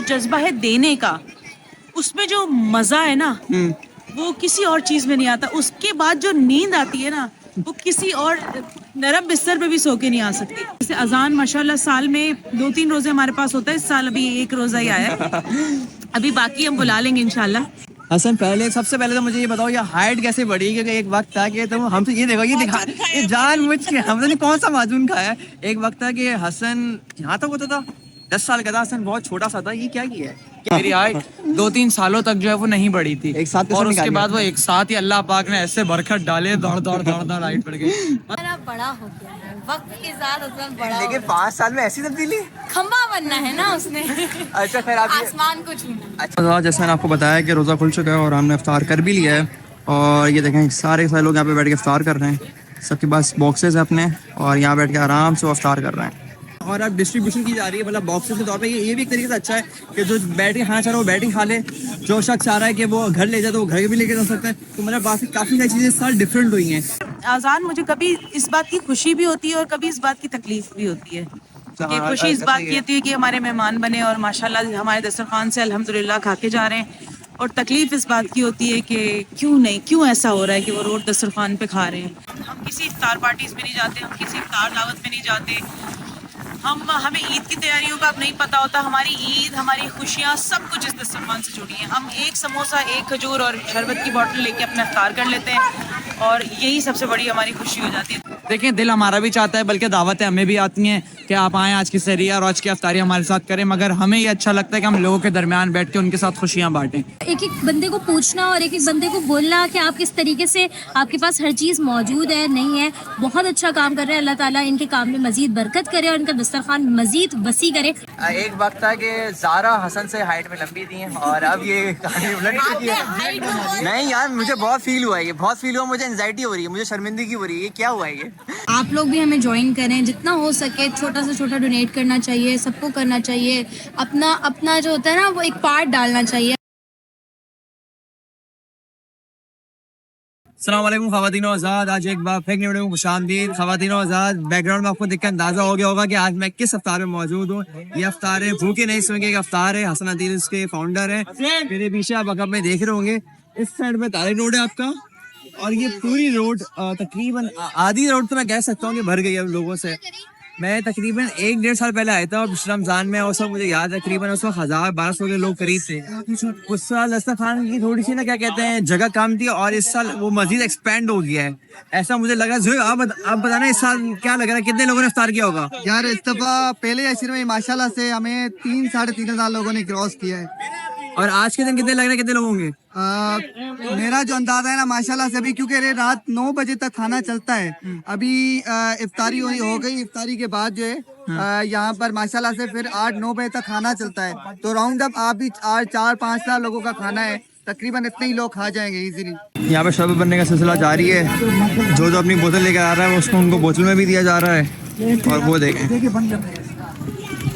जज्बा है देने का, उसमें जो मजा है ना वो किसी और चीज में नहीं आता। उसके बाद जो नींद आती है ना वो किसी और नरम बिस्तर पे भी सो के नहीं आ सकती। जैसे अजान माशाल्लाह साल में 2-3 रोजे हमारे पास होता है, इस साल अभी 1 रोजा ही आया है, अभी बाकी हम बुला लेंगे इंशाल्लाह। हसन सबसे पहले तो मुझे ये बताओ, ये हाइट कैसे बढ़ी? क्योंकि एक वक्त था कि तुम हमसे ये देखो, ये जानबूझ के हमने कौन सा माजून खाया है। एक वक्त था कि हसन यहाँ तक होता था, 10 साल का था हसन, बहुत छोटा सा था। ये क्या किया है? मेरी हाइट 2-3 सालों तक जो है वो नहीं बढ़ी थी, एक साथ और उसके बाद वो एक साथ ही अल्लाह पाक ने ऐसे बरकत डाले, दौड़ दौड़ दौड़ दौड़ हाइट बढ़ गई। बड़ा हो गया है वक्त के साथ, हसन बड़ा लेकिन 5 साल में ऐसी तब्दीली? खंबा बनना है ना उसने। अच्छा खैर, आप आसमान को छूना। अच्छा, जैसे मैंने आपको बताया कि रोज़ा खुल चुका है और हमने इफ्तार कर भी लिया है, और ये देखें सारे लोग यहाँ पे बैठ के इफ्तार कर रहे हैं। सबके पास बॉक्सेस है अपने, और यहाँ बैठ के आराम से वो इफ्तार कर रहे हैं। और अब डिस्ट्रीब्यूशन की जा रही है, मतलब बॉक्सेस के तौर पे। ये भी एक तरीके से अच्छा है कि जो बैठ के खाना चाह रहा है वो बैठ के खा ले, जो शख्स चाह रहा है कि वो घर ले जाए तो वो घर भी लेके जा सकता है। तो मतलब काफ़ी सारी चीज़ें साल डिफरेंट हुई हैं। आजान मुझे कभी इस बात की खुशी भी होती है और कभी इस बात की तकलीफ भी होती है। कि खुशी इस बात की होती है कि हमारे मेहमान बने और माशाल्लाह हमारे दस्तरखान से अल्हम्दुलिल्लाह खा के जा रहे हैं, और तकलीफ इस बात की होती है कि क्यों ऐसा हो रहा है कि वो रोड दस्तरखान पे खा रहे हैं। हम किसी इफ्तार पार्टीज में नहीं जाते, हम किसी इफ्तार दावत में नहीं जाते, हमें ईद की तैयारियों का अब नहीं पता होता। हमारी ईद, हमारी खुशियाँ सब कुछ इस दस्तरखान से जुड़ी हैं। हम एक समोसा, एक खजूर और शरबत की बोतल लेके अपना इफ्तार कर लेते हैं, और यही सबसे बड़ी हमारी खुशी हो जाती है। देखिए, दिल हमारा भी चाहता है, बल्कि दावतें हमें भी आती हैं कि आप आएँ आज की सहरी और आज की अफ्तारी हमारे साथ करें, मगर हमें ये अच्छा लगता है कि हम लोगों के दरमियान बैठ के उनके साथ खुशियाँ बांटें। एक एक बंदे को पूछना और एक एक बंदे को बोलना कि आप किस तरीके से, आपके पास हर चीज़ मौजूद है नहीं है। बहुत अच्छा काम कर रहे हैं, अल्लाह ताला इनके काम में मजीद बरकत करे और इनका दस्तरखान मजीद वसी करे। एक वक्त था कि ज़ारा हसन से हाइट में लंबी थी, और अब ये कहानी उलट चुकी है। नहीं यार, मुझे बहुत फील हुआ है, ये बहुत फील हुआ, मुझे एंजाइटी हो रही है, मुझे शर्मिंदगी हो रही है। ये क्या हुआ है ये? आप लोग भी हमें ज्वाइन करें, जितना हो सके छोटा से छोटा डोनेट करना चाहिए, सबको करना चाहिए, अपना जो होता है ना वो एक पार्ट डालना चाहिए। अस्सलाम वालेकुम ख़वातीन और आज़ाद, आज एक बार फिर वीडियो में खुशामदीद। ख़वातीन और आज़ाद, बैकग्राउंड में आपको देख कर अंदाज़ा हो गया होगा कि आज मैं किस अफ्तार में मौजूद हूँ। ये अफ्तार है भूखे नहीं सोएंगे का अफ्तार है। हसन अदील इसके फाउंडर हैं। मेरे पीछे आप अकब में देख रहे होंगे, इस साइड में तारिक रोड है आपका, और ये पूरी रोड तकरीबन आधी रोड तो मैं कह सकता हूँ कि भर गई है लोगों से। मैं तकरीबन 1-1.5 साल पहले आया था, और पिछले रमज़ान में, उस वक्त मुझे याद है तकरीबन उस वक्त 1000-1200 के लोग करीब थे। उस साल दस्तरखान की थोड़ी सी ना क्या कहते हैं जगह कम थी, और इस साल वो मजीद एक्सपेंड हो गया है, ऐसा मुझे लगा। आप बताना इस साल क्या लग रहा है, कितने लोगों ने इफ्तार किया होगा? यार इस दफा पहले अशर में माशाल्लाह से हमें 3-3.5 हज़ार लोगों ने क्रॉस किया है। और आज के दिन कितने लग रहे हैं, कितने लोग होंगे? मेरा जो अंदाजा है ना माशाल्लाह से, अभी क्योंकि रात 9 बजे तक खाना चलता है, अभी इफ्तारी हो गई, इफ्तारी के बाद जो है यहाँ पर माशाल्लाह से फिर 8-9 बजे तक खाना चलता है, तो राउंड अप आप भी 4-5 हज़ार लोगों का खाना है, तकरीबन इतने ही लोग खा जाएंगे इजीली। यहाँ पे शरबत बनने का सिलसिला जारी है। जो अपनी बोतल लेकर आ रहा है उसको उनको बोतल में भी दिया जा रहा है, और वो देखें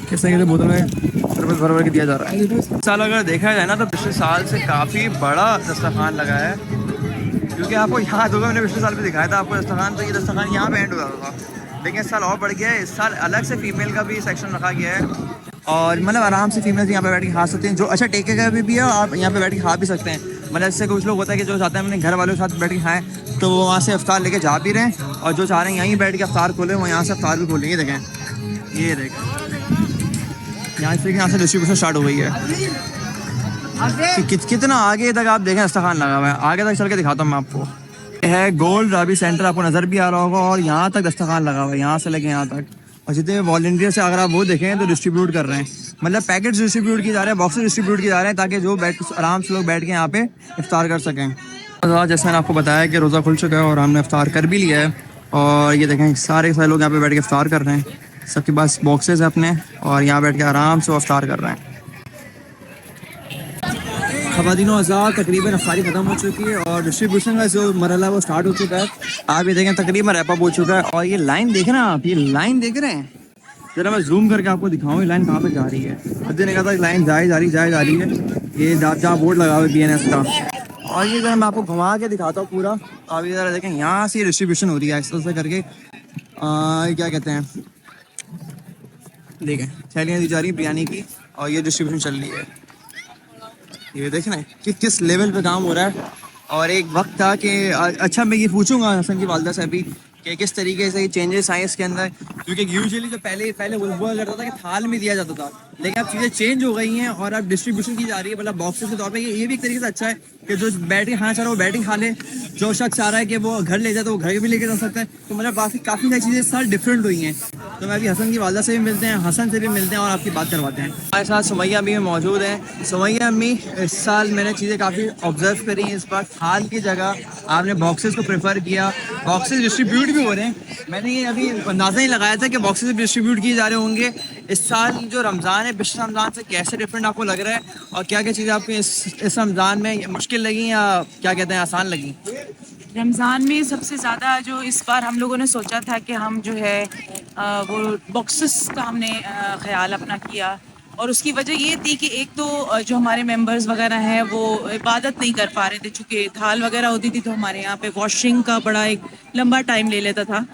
किस तरीके से बोतल में शरबत भर के दिया जा रहा है। इस साल अगर देखा जाए ना तो पिछले साल से काफ़ी बड़ा दस्तरखान लगा है, क्योंकि आपको याद होगा मैंने पिछले साल भी दिखाया था आपको दस्तरखान, तो ये दस्तरखान यहाँ पे एंड हो जाता था, लेकिन इस साल और बढ़ गया है। इस साल अलग से फीमेल का भी सेक्शन रखा गया है, और मतलब आराम से फीमेल यहाँ पे बैठ के खा सकते हैं। जो अच्छा टेके का भी है, आप यहाँ पे बैठ के खा भी सकते हैं। मतलब इससे कुछ लोग होता है कि जो चाहते हैं अपने घर वालों के साथ बैठ के खाएँ, तो वो वहाँ से इफ्तार लेके जा भी रहे हैं, और जो चाह रहे हैं यहीं बैठ के इफ्तार खोलें वो यहाँ से इफ्तार भी खोलेंगे। देखें, ये देखें यहाँ से डिस्ट्रीब्यूशन स्टार्ट हो गई है। कितना आगे तक आप देखें दस्तरखान लगा हुआ है, आगे तक चल के दिखाता हूँ मैं आपको। है गोल्ड राबी सेंटर, आपको नज़र भी आ रहा होगा, और यहाँ तक दस्तरखान लगा हुआ है, यहाँ से लेके यहाँ तक। और जितने वॉलंटियर से अगर आप वो देखें तो डिस्ट्रीब्यूट कर रहे हैं, मतलब पैकेट्स डिस्ट्रीब्यूट किए जा रहे हैं, बॉक्सेस डिस्ट्रीब्यूट किए जा रहे हैं, ताकि जो आराम से लोग बैठ के यहाँ पे इफ्तार कर सकें। जैसे मैंने आपको बताया कि रोज़ा खुल चुका है और हमने इफ्तार कर भी लिया है, और ये देखें सारे लोग यहाँ पे बैठ के इफ्तार कर रहे हैं। सबके पास बॉक्सेस है अपने, और यहाँ बैठ के आराम से वो इफ्तार कर रहे हैं। ख़वातीन और आज़ाद, तकरीबन इफ्तारी ख़त्म हो चुकी है, और डिस्ट्रीब्यूशन का जो मरहला वो स्टार्ट हो चुका है। आप ये देखें तकरीबन रैप अप हो चुका है, और ये लाइन देख रहे हैं आप, ये लाइन देख रहे हैं, जरा मैं जूम करके आपको दिखाऊँ ये लाइन कहाँ पे जा रही है। अभी ने कहा था लाइन जाए जा रही है, ये जहाँ बोर्ड लगा हुआ है BNS का, और ये जो मैं आपको घुमा के दिखाता हूँ पूरा। आप ये ज़रा देखें, यहाँ से डिस्ट्रीब्यूशन हो रही है इस तरह से करके, क्या कहते हैं, देखें थैलियाँ दी जा रही है बिरयानी की, और ये डिस्ट्रीब्यूशन चल रही है। ये देख रहे हैं कि किस लेवल पे काम हो रहा है। और एक वक्त था कि अच्छा मैं ये पूछूंगा हसन की वालदा से अभी कि किस तरीके से ये चेंजेस आए इसके अंदर, क्योंकि यूजुअली जो पहले हुआ करता था कि थाल में दिया जाता था, लेकिन अब चीज़ें चेंज हो गई हैं और अब डिस्ट्रीब्यूशन की जा रही है, मतलब बॉक्सेस के तौर पे। ये भी एक तरीके से अच्छा है कि जो बैठ के खाना चाह रहा है वो बैठ के खा ले, जो शख्स चाह रहा है कि वो घर ले जाए तो वो घर भी लेके जा सकता है। तो मतलब काफ़ी सारी चीज़ें इस साल डिफरेंट हुई हैं। तो मैं अभी हसन की वालदा से भी मिलते हैं, हसन से भी मिलते हैं और आपकी बात करवाते हैं। हमारे साथ सुमैया अम्मी मौजूद हैं। सुमैया अम्मी, इस साल मैंने चीज़ें काफ़ी ऑब्जर्व करी हैं। इस बार थाल की जगह आपने बॉक्सेस को प्रेफर किया, बॉक्सेस डिस्ट्रीब्यूट भी हो रहे हैं। मैंने ये अभी अंदाज़ा ही लगाया था कि बॉक्सेस डिस्ट्रीब्यूट किए जा रहे होंगे। इस साल जो रमज़ान है पिछले रमज़ान से कैसे डिफरेंट आपको लग रहा है, और क्या क्या चीज़ें आपको इस रमज़ान में मुश्किल लगी या क्या कहते हैं आसान लगी? रमज़ान में सबसे ज़्यादा जो इस बार हम लोगों ने सोचा था कि हम जो है वो बॉक्सेस का हमने ख्याल अपना किया, और उसकी वजह ये थी कि एक तो जो हमारे मेंबर्स वगैरह हैं वो इबादत नहीं कर पा रहे थे, चूँकि थाल वगैरह होती थी तो हमारे यहाँ पे वॉशिंग का बड़ा एक लंबा टाइम ले लेता था,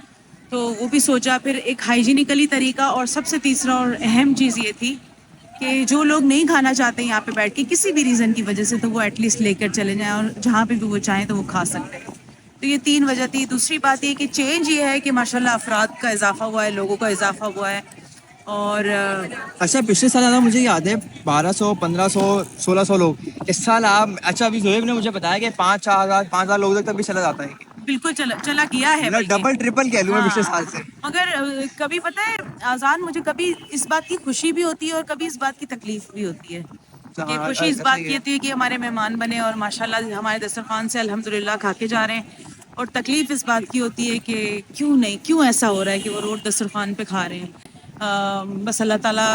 तो वो भी सोचा। फिर एक हाइजीनिकली तरीका, और सबसे तीसरा और अहम चीज़ ये थी कि जो लोग नहीं खाना चाहते यहाँ पे बैठ के किसी भी रीज़न की वजह से, तो वो एटलीस्ट लेकर चले जाएं और जहाँ पे भी वो चाहें तो वो खा सकते हैं। तो ये 3 वजह थी। दूसरी बात ये कि चेंज ये है कि माशाल्लाह अफराद का इजाफा हुआ है, लोगों का इजाफा हुआ है। और अच्छा, पिछले साल ज़्यादा मुझे याद है 1200, 1500, 1600 लोग। इस साल आप, अच्छा अभी जोहेब ने मुझे बताया कि 5,000 लोग तक भी चला जाता है। बिल्कुल चला गया है, मतलब डबल ट्रिपल कह लूँ मैं पिछले साल से। मगर कभी पता है आजान, मुझे कभी इस बात की खुशी भी होती है और कभी इस बात की तकलीफ भी होती है। कि खुशी इस बात की होती है कि हमारे मेहमान बने और माशाल्लाह हमारे दस्तरखान से अल्हम्दुलिल्लाह खा के जा रहे हैं, और तकलीफ इस बात की होती है कि क्यों ऐसा हो रहा है कि वो रोड दस्तरखान पे खा रहे हैं। बस अल्लाह ताला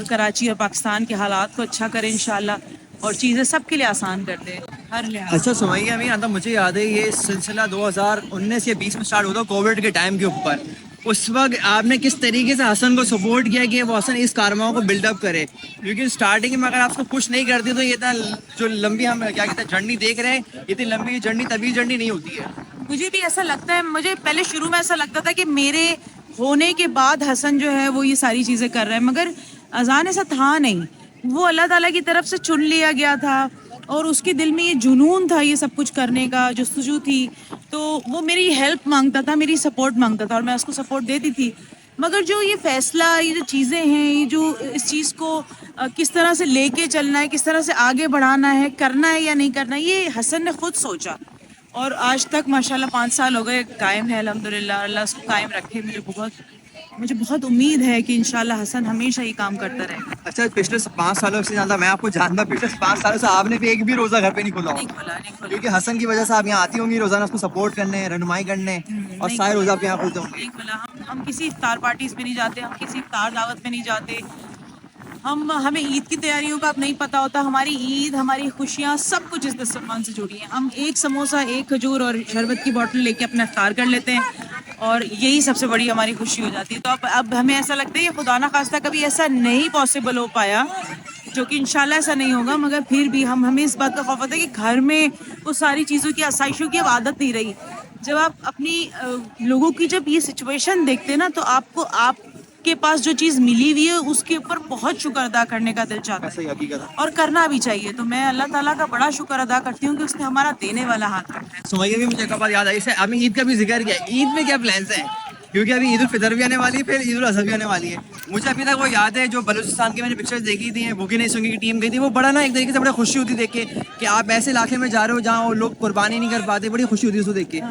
कराची और पाकिस्तान के हालात को अच्छा करे इंशाल्लाह, और चीज़ें सबके लिए आसान कर दे हर लिहाज। अच्छा सुमैया अभी आता, मुझे याद है ये सिलसिला 2019 या 20 में स्टार्ट हुआ था कोविड के टाइम के ऊपर। उस वक्त आपने किस तरीके से हसन को सपोर्ट किया कि वो हसन इस कारनामों को बिल्डअप करे, क्योंकि स्टार्टिंग में अगर आपको पुश नहीं करती तो ये इतना जो लंबी हम क्या कहते हैं जर्नी देख रहे हैं, इतनी लंबी जर्नी नहीं होती है। मुझे भी ऐसा लगता है, मुझे पहले शुरू में ऐसा लगता था कि मेरे होने के बाद हसन जो है वो ये सारी चीज़ें कर रहा है, मगर अजान ऐसा था नहीं। वो अल्लाह ताला की तरफ से चुन लिया गया था और उसके दिल में ये जुनून था ये सब कुछ करने का, जुस्तजू थी, तो वो मेरी हेल्प मांगता था, मेरी सपोर्ट मांगता था और मैं उसको सपोर्ट देती थी। मगर जो ये फैसला, ये जो चीज़ें हैं, ये जो इस चीज़ को किस तरह से लेके चलना है, किस तरह से आगे बढ़ाना है, करना है या नहीं करना, ये हसन ने खुद सोचा और आज तक माशाल्लाह 5 साल हो गए कायम है अल्हम्दुलिल्लाह। अल्लाह उसको कायम रखे। मुझे बहुत उम्मीद है कि इंशाल्लाह हसन हमेशा ये काम करता रहे। अच्छा, पिछले 5 सालों से ज़्यादा मैं आपको जानता, पिछले 5 सालों से आपने भी एक भी रोज़ा घर पे नहीं खोला नहीं खोला। क्योंकि हसन की वजह से आप यहाँ आती होंगी रोज़ाना उसको सपोर्ट करने, रहनुमाई करने, और सारे रोज़ा आप यहाँ खोलते होंगे। नहीं खोला। हम किसी इफ्तार पार्टीज में नहीं जाते, हम किसी इफ्तार दावत में नहीं जाते। हमें ईद की तैयारियों का अब नहीं पता होता। हमारी ईद, हमारी खुशियाँ सब कुछ इस दस्तरखान से जुड़ी हैं। हम एक समोसा, एक खजूर और शरबत की बोतल लेके अपना इफ्तार कर लेते हैं और यही सबसे बड़ी हमारी खुशी हो जाती है। तो अब हमें ऐसा लगता है कि खुदा ना खास्ता कभी ऐसा नहीं पॉसिबल हो पाया, जो कि इंशाल्लाह ऐसा नहीं होगा, मगर फिर भी हमें इस बात का खौफ होता है कि घर में वो सारी चीज़ों की, आसाइशों की अब आदत नहीं रही। जब आप अपनी लोगों की जब ये सिचुएशन देखते हैं ना, तो आपके पास जो चीज़ मिली हुई है उसके ऊपर बहुत शुक्र अदा करने का दिल चाहता है और करना भी चाहिए। तो मैं अल्लाह ताला का बड़ा शुक्र अदा करती हूँ कि उसने हमारा देने वाला हाथ रखा है। सुमैया भी मुझे एक बात याद आई, आपने ईद का भी जिक्र किया, ईद में क्या प्लान्स हैं? क्योंकि अभी ईद उल फितर भी आने वाली है, फिर ईद उल अज़हा भी आने वाली है। मुझे अभी तक वो याद है जो बलूचिस्तान की मैंने पिक्चर्स देखी थी, बुकी नहीं सुंगी की टीम गई थी, वो बड़ा ना एक तरीके से बड़ा खुशी होती देख के कि आप ऐसे इलाके में जा रहे हो जहाँ लोग कुर्बानी नहीं कर पाते, बड़ी खुशी होती है उसको देख के।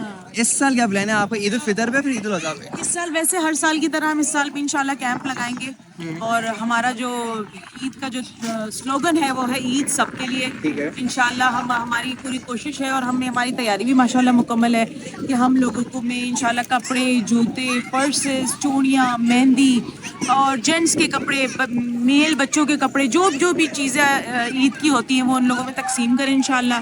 इस साल क्या प्लान है आपका ईद उल फितर पे, फिर ईद उल अज़हा पे? इस साल वैसे हर साल की तरह हम इस साल भी इंशाल्लाह कैंप लगाएंगे और हमारा जो ईद का जो स्लोगन है वो है ईद सबके लिए। इंशाल्लाह हमारी पूरी कोशिश है और हमारी तैयारी भी माशाल्लाह मुकम्मल है कि हम लोगों को में इंशाल्लाह कपड़े, जूते, पर्सेस, चूड़ियाँ, मेहंदी और जेंट्स के कपड़े, मेल बच्चों के कपड़े, जो भी चीज़ें ईद की होती हैं वो उन लोगों में तकसीम करें इंशाल्लाह,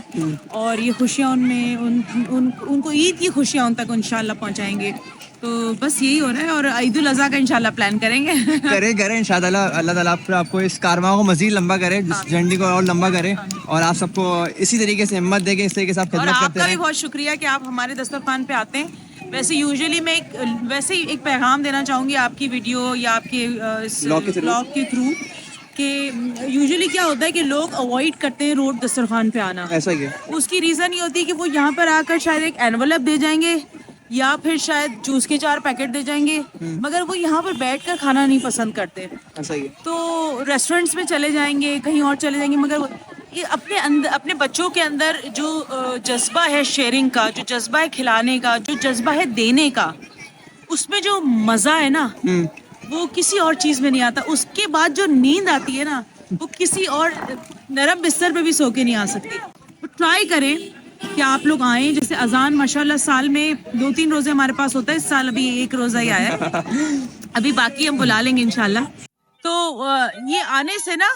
और ये खुशियाँ उनको ईद की खुशियाँ उन तक इंशाल्लाह पहुँचाएंगे। तो बस यही हो रहा है और ईद उल अज़हा का इंशाल्लाह प्लान करेंगे। करें इंशाल्लाह। अल्लाह ताला आपको इस कारवां को मजीद लंबा करे, झंडी को और लंबा करे, और आप सबको इसी तरीके से हिम्मत देके इस तरीके से आप और खिदमत करते आपका भी रहें। बहुत शुक्रिया कि आप हमारे दस्तरखान पे आते हैं। वैसे यूजुअली मैं वैसे ही एक पैगाम देना चाहूँगी आपकी वीडियो या आपके ब्लॉग के ब्लॉग के थ्रू कि यूजुअली क्या होता है कि लोग अवॉइड करते हैं रोड दस्तरखान पे आना। ऐसा ही है। उसकी रीज़न ये होती है कि वो यहाँ पर आकर शायद एक एनवलप दे जाएंगे या फिर शायद जूस के 4 पैकेट दे जाएंगे, मगर वो यहाँ पर बैठकर खाना नहीं पसंद करते। ऐसा ही है। तो रेस्टोरेंट्स में चले जाएंगे, कहीं और चले जाएंगे, मगर ये अपने अंदर, अपने बच्चों के अंदर जो जज्बा है शेयरिंग का, जो जज्बा है खिलाने का, जो जज्बा है देने का, उसमें जो मज़ा है ना वो किसी और चीज़ में नहीं आता। उसके बाद जो नींद आती है ना वो किसी और नरम बिस्तर पे भी सो के नहीं आ सकती। तो ट्राई करें कि आप लोग आएँ। जैसे अजान माशाल्लाह साल में 2-3 रोज़े हमारे पास होता है, इस साल अभी 1 रोज़ा ही आया है, अभी बाकी हम बुला लेंगे इंशाल्लाह। तो ये आने से ना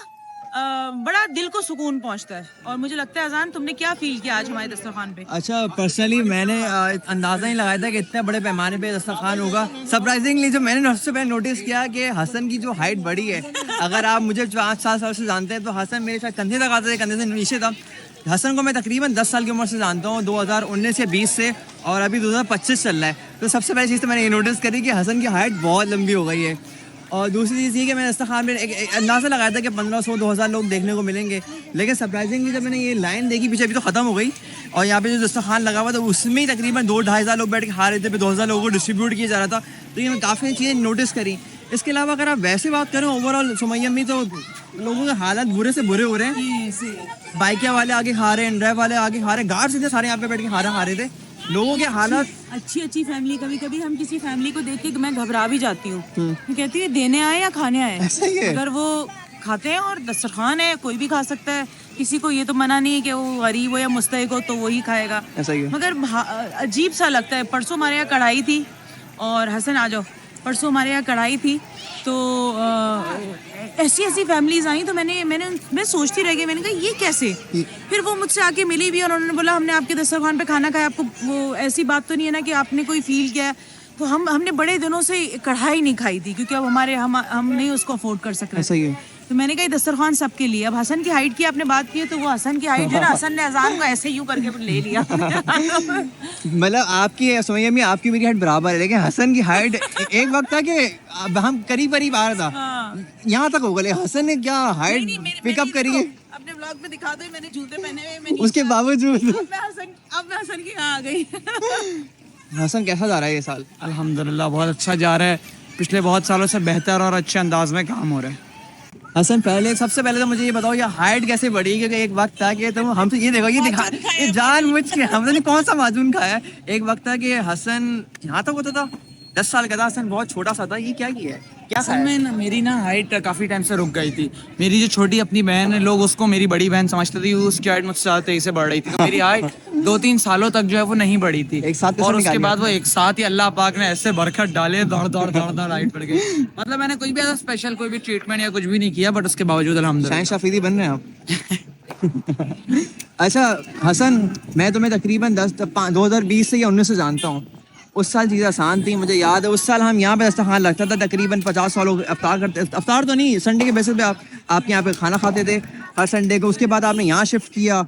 बड़ा दिल को सुकून पहुंचता है। और मुझे लगता है अजान तुमने क्या फील किया आज हमारे दस्तरखान पे? अच्छा, पर्सनली मैंने अंदाज़ा नहीं लगाया था कि इतने बड़े पैमाने पे दस्तरखान होगा। सरप्राइजिंगली जो मैंने सबसे पहले नोटिस किया कि हसन की जो हाइट बड़ी है। अगर आप मुझे 5-7 साल से जानते हैं तो हसन मेरे साथ कंधे तक आते थे, कंधे से नीचे था। हसन को मैं तकरीबन 10 साल की उम्र से जानता हूँ, 2019 या 20 से, और अभी 2025 चल रहा है। तो सबसे पहली चीज़ तो मैंने ये नोटिस करी कि हसन की हाइट बहुत लंबी हो गई है। और दूसरी चीज़ ये कि मैंने दस्तरखान में एक अंदाज़ा लगाया था कि 1500-2000 लोग देखने को मिलेंगे, लेकिन सरप्राइजिंगली जब मैंने ये लाइन देखी पीछे, अभी तो ख़त्म हो गई, और यहाँ पे जो दस्तरखान लगा हुआ था उसमें ही तकरीबन 2-2,500 लोग बैठ के खा रहे थे, फिर 2000 लोगों को डिस्ट्रीब्यूट किया जा रहा था। तो ये काफ़ी चीज़ें नोटिस करी। इसके अलावा अगर आप वैसे बात करें ओवरऑल सुमैया में, तो लोगों के हालात बुरे से बुरे हो रहे हैं। बाइकिया वाले आगे खा रहे हैं, ड्राइव वाले आगे खा रहे हैं, गार्ड्स इतने सारे यहाँ पे बैठ के खा रहे थे। लोगों के हालात अच्छी फैमिली, कभी कभी हम किसी फैमिली को देख के मैं घबरा भी जाती हूँ। मैं कहती है देने आए या खाने आए। ऐसा ही है। अगर वो खाते हैं और दस्तरखान है, कोई भी खा सकता है, किसी को ये तो मना नहीं है कि वो गरीब हो या मुस्तहिक हो तो वही खाएगा। ऐसा ही है। मगर अजीब सा लगता है। परसों हमारे यहाँ कढ़ाई थी, और हसन आ जाओ, परसों हमारे यहाँ कढ़ाई थी, तो ऐसी फैमिलीज आई, तो मैं सोचती रह गई, मैंने कहा ये कैसे। फिर वो मुझसे आके मिली भी और उन्होंने बोला हमने आपके दस्तरखान पे खाना खाया, आपको वो ऐसी बात तो नहीं है ना कि आपने कोई फील किया। तो हमने बड़े दिनों से कढ़ाई नहीं खाई थी, क्योंकि अब हम नहीं उसको अफोर्ड कर सकते। ऐसा ही है। तो मैंने कहा दस्तरखान सबके लिए। अब हसन की हाइट की आपने बात की है, तो वो हसन की हाइट है ना, हसन ने अजान को ऐसे यूं करके ले लिया। मतलब आपकी सुमैया में आपकी मेरी हाइट बराबर है, लेकिन हसन की हाइट एक वक्त था कि अब हम करीब आ रहा था, यहाँ तक हो गए। हसन ने क्या हाइट पिकअप करी है। अपने ब्लॉग में दिखा दो, मैंने जूते पहने हुए, उसके बावजूद अब मैं हसन की यहाँ आ गई। हसन कैसा जा रहा है ये साल? अल्हम्दुलिल्लाह बहुत अच्छा जा रहा है। पिछले बहुत सालों से बेहतर और अच्छे अंदाज में काम हो रहा है। हसन सबसे पहले तो मुझे ये बताओ, ये हाइट कैसे बढ़ी? क्योंकि एक वक्त था कि तुम हमसे ये देखो, ये जानबूझ के हमने कौन सा माजून खाया है। एक वक्त था कि हसन यहाँ तक होता था, 10 साल का था, हसन बहुत छोटा सा था। ये क्या किया है, क्या असल में ना मेरी ना हाइट काफ़ी टाइम से रुक गई थी। मेरी जो छोटी अपनी बहन है, लोग उसको मेरी बड़ी बहन समझते थे, उसकी हाइट मुझसे ज़्यादा तेजी से बढ़ रही थी। तो मेरी हाइट 2-3 सालों तक जो है वो नहीं बढ़ी थी। एक साथ और उसके बाद वो एक साथ ही अल्लाह पाक ने ऐसे बरकत डाले, दौड़ हाइट बढ़ गई। मतलब मैंने कोई भी ऐसा स्पेशल कोई भी ट्रीटमेंट या कुछ भी नहीं किया, बट उसके बावजूद अल्हम्दुलिल्लाह। शाहिद शाफीदी बन रहे हैं आप। अच्छा हसन, मैं तुम्हें तकरीबन 2020 से या 19 से जानता हूँ। उस साल चीज़ें आसान थी, मुझे याद है। उस साल हम यहाँ पे दस्तरखान लगता था, तकरीबन 50 लोग अफ्तार करते, अफ्तार तो नहीं, संडे के बेसिस पे आपके यहाँ पे खाना खाते थे हर संडे को। उसके बाद आपने यहाँ शिफ्ट किया,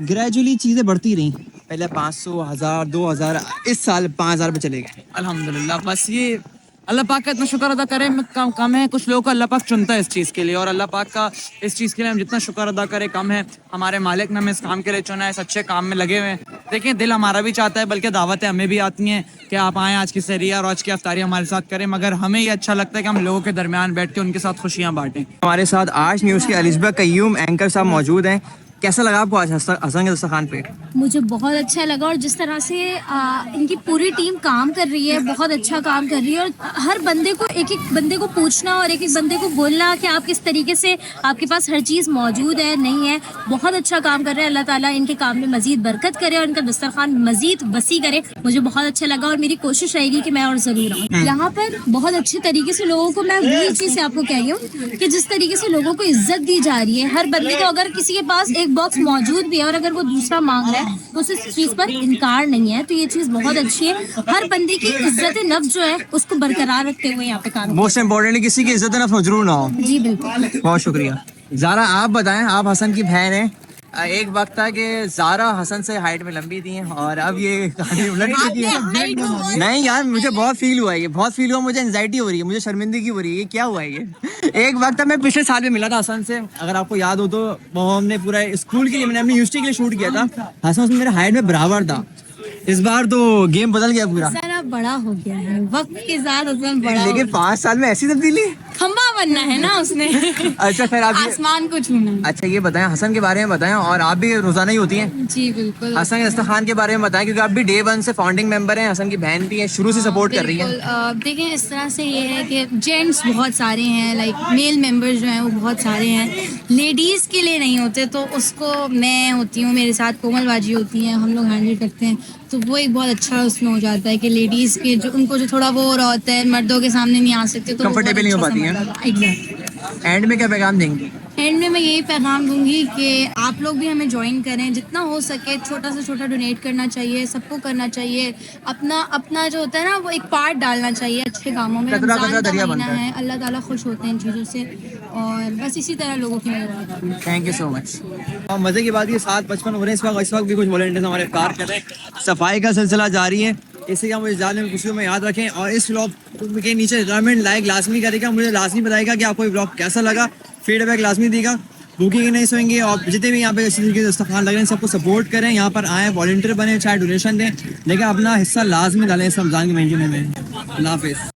ग्रेजुअली चीज़ें बढ़ती रहीं। पहले 500, 1000, 2000, इस साल 5000 पे चले गए। अल्हम्दुलिल्लाह, बस ये अल्लाह पाक का इतना शुक्र अदा करें, कम है। कुछ लोगों को अल्लाह पाक चुनता है इस चीज़ के लिए, और अल्लाह पाक का इस चीज़ के लिए हम जितना शुक्र अदा करें कम है। हमारे मालिक ने हमें इस काम के लिए चुना है, इस अच्छे काम में लगे हुए हैं। देखिए दिल हमारा भी चाहता है, बल्कि दावतें हमें भी आती हैं कि आप आएँ आज की सहरी और आज की अफ्तारी हमारे साथ करें, मगर हमें ये अच्छा लगता है कि हम लोगों के दरमियान बैठ के उनके साथ खुशियाँ बांटें। हमारे साथ आज न्यूज़ के अलिजबा कय्यूम एंकर साहब मौजूद हैं। कैसा लगा आपको आज हसन के दस्तरखान पे? मुझे बहुत अच्छा लगा, और जिस तरह से इनकी पूरी टीम काम कर रही है, बहुत अच्छा काम कर रही है। और हर बंदे को एक बंदे को पूछना और एक बंदे को बोलना कि आप किस तरीके से, आपके पास हर चीज़ मौजूद है नहीं है, बहुत अच्छा काम कर रहे हैं। अल्लाह ताला इनके काम में मजीद बरकत करे और इनका दस्तरखान मजीद वसी करे। मुझे बहुत अच्छा लगा, और मेरी कोशिश रहेगी कि मैं और ज़रूर आऊँ यहाँ पर। बहुत अच्छे तरीके से लोगों को, मैं वही चीज़ आपको कह रही हूँ कि जिस तरीके से लोगों को इज्जत दी जा रही है, हर बंदे को, अगर किसी के पास एक बॉक्स मौजूद भी है और अगर वो दूसरा मांग रहा है तो उस चीज पर इनकार नहीं है। तो ये चीज बहुत अच्छी है। हर बंदे की इज्जत नफ्स जो है उसको बरकरार रखते हुए यहाँ पे काम। मोस्ट इम्पोर्टेंटली किसी की इज्जत नफ्स मजरूर ना हो। जी बिल्कुल। बहुत शुक्रिया। ज़ारा आप बताएं, आप हसन की बहन हैं, एक वक्त था कि ज़ारा हसन से हाइट में लंबी थी और अब ये कहानी उलट चुकी है। नहीं यार, मुझे बहुत फील हुआ है, ये बहुत फील हुआ, मुझे एंजाइटी हो रही है, मुझे शर्मिंदगी हो रही है, ये क्या हुआ है ये। एक वक्त था, मैं पिछले साल में मिला था हसन से, अगर आपको याद हो तो, वो हमने पूरा स्कूल के लिए, मैंने अपनी यूनिवर्सिटी के लिए शूट किया था। हसन उसमें मेरे हाइट में बराबर था। इस बार तो गेम बदल गया पूरा, सारा बड़ा हो गया है वक्त के साथ, हसन बड़ा हो लेकिन 5 साल में ऐसी तब्दीली। खंबा बनना है ना उसने। अच्छा फिर आप आसमान को छूना है। अच्छा ये बताएं, हसन के बारे में बताएं, और आप भी रोजाना ही होती हैं। जी बिल्कुल। हसन दस्तरखान के बारे में बताएं, क्योंकि आप भी डे 1 से फाउंडिंग मेंबर हैं, हसन की बहन भी है, शुरू से सपोर्ट कर रही है। बिल्कुल। देखिए इस तरह से ये है कि जेंट्स बहुत सारे हैं, लाइक मेल मेंबर्स जो हैं वो बहुत सारे हैं, लेडीज़ के लिए नहीं होते, तो उसको मैं होती हूँ, मेरे साथ कोमल बाजी होती हैं, हम लोग हैंडल करते हैं, तो वो एक बहुत अच्छा उसमें हो जाता है कि लेडीज़ के जो उनको जो थोड़ा वो हो रहा होता है, मर्दों के सामने नहीं आ सकते, तो Comfortable नहीं हो पाती हैं। एग्जैक्टली। एंड में क्या पैगाम देंगी? एंड में मैं यही पैगाम दूंगी कि आप लोग भी हमें ज्वाइन करें, जितना हो सके छोटा से छोटा डोनेट करना चाहिए, सबको करना चाहिए, अपना अपना जो होता है ना वो एक पार्ट डालना चाहिए अच्छे कामों में। कतरा रमज़ान का दरिया महीना बनता है। है, अल्लाह ताला खुश होते हैं इन चीज़ों से, और बस इसी तरह लोगों की मदद। Thank you so much. और मजे की बात ये 7:55 हो रहे हैं इस वक्त भी कुछ वॉलंटियर्स हमारे कार कर रहे हैं, सफाई का सिलसिला जारी है, इसे हम इस जाने में खुशियों में याद रखें, और इस व्लॉग के नीचे कमेंट लाइक लाजमी करेगा, मुझे लाजमी बताएगा कि आपको ये व्लॉग कैसा लगा, फीडबैक लाजमी देगा। भूखी नहीं सोएंगे, और जितने भी यहाँ पे इस तरीके से दस्तरखान लग रहे हैं सबको सपोर्ट करें, यहाँ पर आएँ, वॉलंटियर बने, चाहे डोनेशन दें, लेकिन अपना हिस्सा लाजमी डालें इस रमज़ान के महीने में। अल्लाह हाफिज़।